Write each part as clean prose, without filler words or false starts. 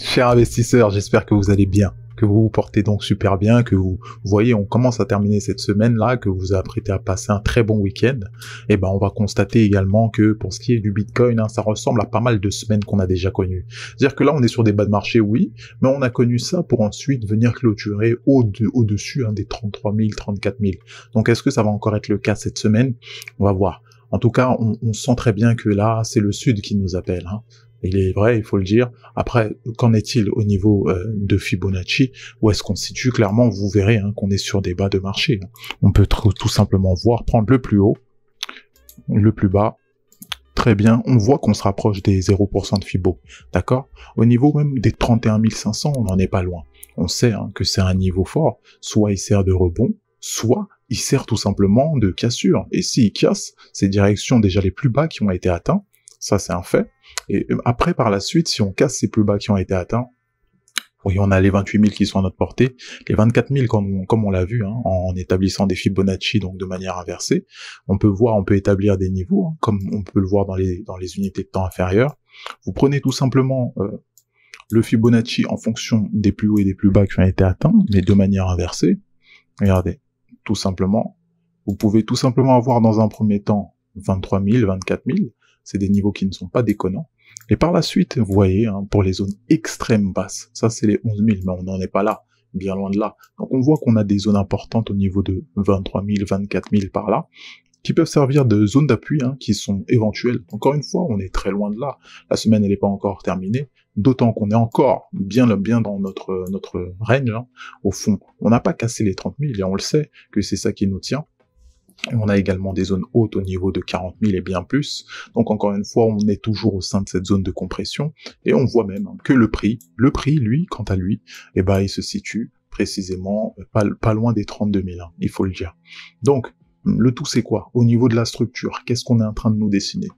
Chers investisseurs, j'espère que vous allez bien, que vous vous portez donc super bien, que vous voyez, on commence à terminer cette semaine-là, que vous vous apprêtez à passer un très bon week-end. Et ben, on va constater également que pour ce qui est du Bitcoin, ça ressemble à pas mal de semaines qu'on a déjà connues. C'est-à-dire que là, on est sur des bas de marché, oui, mais on a connu ça pour ensuite venir clôturer au-dessus des 33 000, 34 000. Donc, est-ce que ça va encore être le cas cette semaine? On va voir. En tout cas, on sent très bien que là, c'est le Sud qui nous appelle, hein. Il est vrai, il faut le dire. Après, qu'en est-il au niveau de Fibonacci? Où est-ce qu'on se situe? Clairement, vous verrez qu'on est sur des bas de marché. On peut tout simplement voir, prendre le plus haut, le plus bas. Très bien, on voit qu'on se rapproche des 0% de Fibo, d'accord? Au niveau même des 31 500, on n'en est pas loin. On sait que c'est un niveau fort, soit il sert de rebond, soit il sert tout simplement de cassure. Et s'il casse, c'est directions déjà les plus bas qui ont été atteints, ça c'est un fait. Et après, par la suite, si on casse ces plus bas qui ont été atteints, oui, on a les 28 000 qui sont à notre portée, les 24 000 comme on l'a vu, en établissant des Fibonacci donc de manière inversée, on peut établir des niveaux, comme on peut le voir dans les unités de temps inférieures. Vous prenez tout simplement le Fibonacci en fonction des plus hauts et des plus bas qui ont été atteints, mais de manière inversée. Regardez, tout simplement, vous pouvez tout simplement avoir dans un premier temps 23 000, 24 000, c'est des niveaux qui ne sont pas déconnants. Et par la suite, vous voyez, pour les zones extrêmes basses, ça c'est les 11 000, mais on n'en est pas là, bien loin de là. Donc on voit qu'on a des zones importantes au niveau de 23 000, 24 000 par là, qui peuvent servir de zones d'appui, qui sont éventuelles. Encore une fois, on est très loin de là. La semaine, elle n'est pas encore terminée, d'autant qu'on est encore bien dans notre règne. Au fond, on n'a pas cassé les 30 000, et on le sait que c'est ça qui nous tient. Et on a également des zones hautes au niveau de 40 000 et bien plus. Donc encore une fois, on est toujours au sein de cette zone de compression. Et on voit même que le prix, lui, quant à lui, il se situe précisément pas loin des 32 000, il faut le dire. Donc, le tout c'est quoi? Au niveau de la structure, qu'est-ce qu'on est en train de nous dessiner?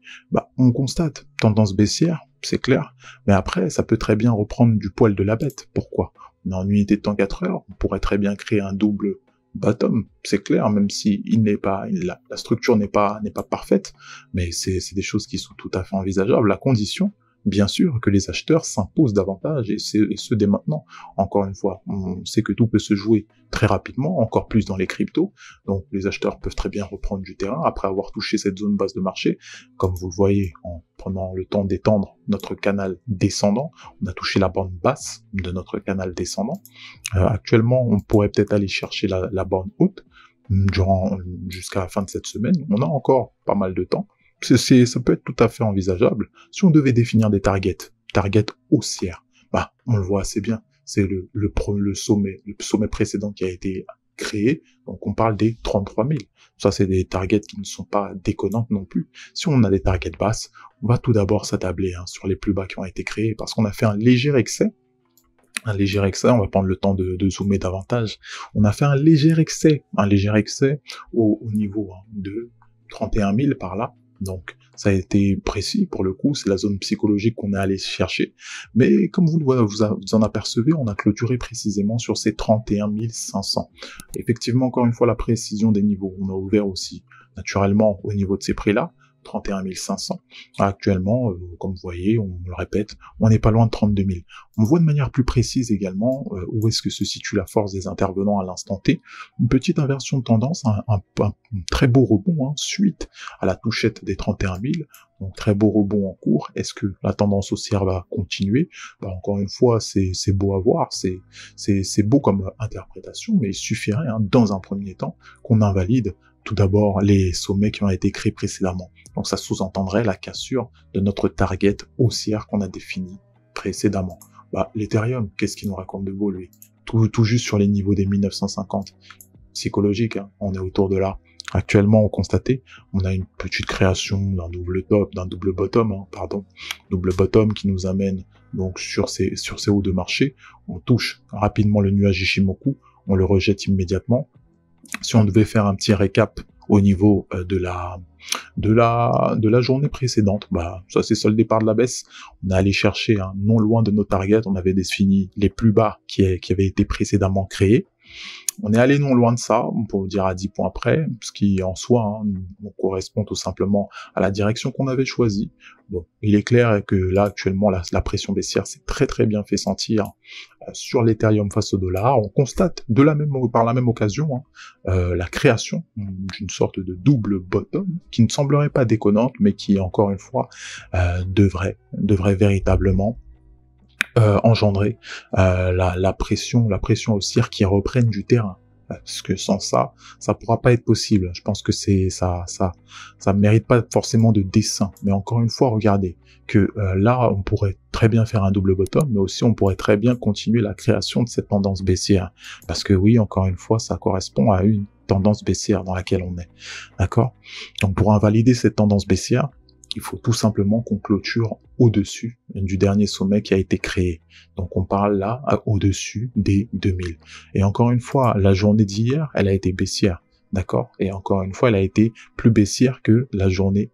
On constate tendance baissière, c'est clair, mais après, ça peut très bien reprendre du poil de la bête. Pourquoi? On est en unité de temps 4 heures, on pourrait très bien créer un double bottom, c'est clair, même si la structure n'est pas parfaite, mais c'est des choses qui sont tout à fait envisageables. La condition, bien sûr, que les acheteurs s'imposent davantage, et ce dès maintenant. Encore une fois, on sait que tout peut se jouer très rapidement, encore plus dans les cryptos, donc les acheteurs peuvent très bien reprendre du terrain après avoir touché cette zone basse de marché, comme vous le voyez en prenant le temps d'étendre notre canal descendant, on a touché la bande basse de notre canal descendant. Actuellement, on pourrait peut-être aller chercher la bande haute jusqu'à la fin de cette semaine, on a encore pas mal de temps. Ça peut être tout à fait envisageable. Si on devait définir des targets haussières, on le voit assez bien. C'est le sommet précédent qui a été créé. Donc, on parle des 33 000. Ça, c'est des targets qui ne sont pas déconnantes non plus. Si on a des targets basses, on va tout d'abord s'attabler sur les plus bas qui ont été créés parce qu'on a fait un léger excès, on va prendre le temps de zoomer davantage. On a fait un léger excès au niveau de 31 000 par là. Donc, ça a été précis, pour le coup, c'est la zone psychologique qu'on est allé chercher. Mais comme vous en apercevez, on a clôturé précisément sur ces 31 500. Effectivement, encore une fois, la précision des niveaux. On a ouvert aussi, naturellement, au niveau de ces prix-là, 31 500. Actuellement, comme vous voyez, on le répète, on n'est pas loin de 32 000. On voit de manière plus précise également où est-ce que se situe la force des intervenants à l'instant T. Une petite inversion de tendance, un très beau rebond suite à la touchette des 31 000. Donc très beau rebond en cours. Est-ce que la tendance haussière va continuer? Encore une fois, c'est beau à voir, c'est beau comme interprétation, mais il suffirait dans un premier temps qu'on invalide tout d'abord les sommets qui ont été créés précédemment. Donc ça sous-entendrait la cassure de notre target haussière qu'on a défini précédemment. L'Ethereum, qu'est-ce qu'il nous raconte de beau, lui? Tout juste sur les niveaux des 1950. Psychologique, on est autour de là. Actuellement, on constatait, on a une petite création d'un double bottom, double bottom qui nous amène donc sur ces hauts de marché. On touche rapidement le nuage Ishimoku, on le rejette immédiatement. Si on devait faire un petit récap au niveau de la journée précédente, ça s'est soldé par de la baisse. On est allé chercher non loin de nos targets, on avait défini les plus bas qui avaient été précédemment créés. On est allé non loin de ça, on peut dire à 10 points près, ce qui en soi correspond tout simplement à la direction qu'on avait choisie. Bon, il est clair que là actuellement la pression baissière s'est très très bien fait sentir sur l'Ethereum face au dollar. On constate par la même occasion la création d'une sorte de double bottom qui ne semblerait pas déconnante, mais qui encore une fois devrait véritablement engendrer la pression haussière qui reprenne du terrain. Parce que sans ça, ça pourra pas être possible. Je pense que ça mérite pas forcément de dessin. Mais encore une fois, regardez que là, on pourrait très bien faire un double bottom, mais aussi on pourrait très bien continuer la création de cette tendance baissière. Parce que oui, encore une fois, ça correspond à une tendance baissière dans laquelle on est. D'accord? Donc pour invalider cette tendance baissière, il faut tout simplement qu'on clôture au-dessus du dernier sommet qui a été créé. Donc on parle là au-dessus des 2000. Et encore une fois, la journée d'hier, elle a été baissière, d'accord? Et encore une fois, elle a été plus baissière que la journée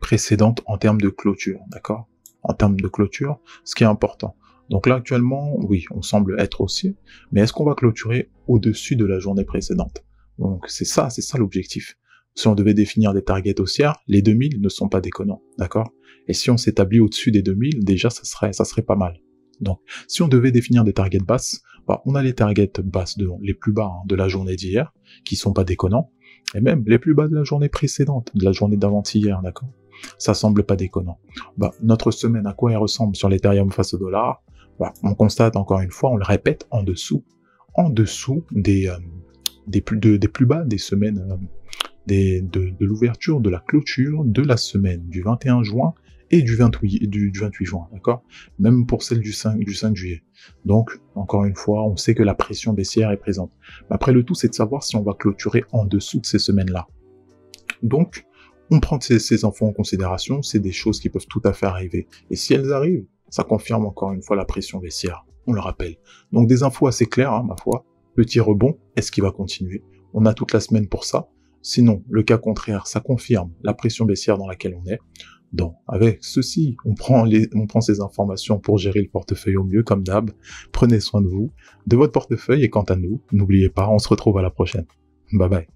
précédente en termes de clôture, d'accord? En termes de clôture, ce qui est important. Donc là actuellement, oui, on semble être haussier, mais est-ce qu'on va clôturer au-dessus de la journée précédente? Donc c'est ça l'objectif. Si on devait définir des targets haussières, les 2000 ne sont pas déconnants, d'accord? Et si on s'établit au-dessus des 2000, déjà ça serait pas mal. Donc, si on devait définir des targets basses, on a les targets basses les plus bas de la journée d'hier, qui sont pas déconnants, et même les plus bas de la journée précédente, de la journée d'avant-hier, d'accord? Ça semble pas déconnant. Notre semaine, à quoi elle ressemble sur l'Ethereum face au dollar? On constate encore une fois, on le répète, en dessous des plus bas des semaines, de l'ouverture, de la clôture de la semaine du 21 juin et du 28 juin, d'accord? Même pour celle du 5 juillet. Donc, encore une fois, on sait que la pression baissière est présente. Mais après, le tout, c'est de savoir si on va clôturer en dessous de ces semaines-là. Donc, on prend ces infos en considération, c'est des choses qui peuvent tout à fait arriver. Et si elles arrivent, ça confirme encore une fois la pression baissière, on le rappelle. Donc des infos assez claires, ma foi. Petit rebond, est-ce qu'il va continuer? On a toute la semaine pour ça. Sinon, le cas contraire, ça confirme la pression baissière dans laquelle on est. Donc, avec ceci, on prend ces informations pour gérer le portefeuille au mieux, comme d'hab. Prenez soin de vous, de votre portefeuille, et quant à nous, n'oubliez pas, on se retrouve à la prochaine. Bye bye.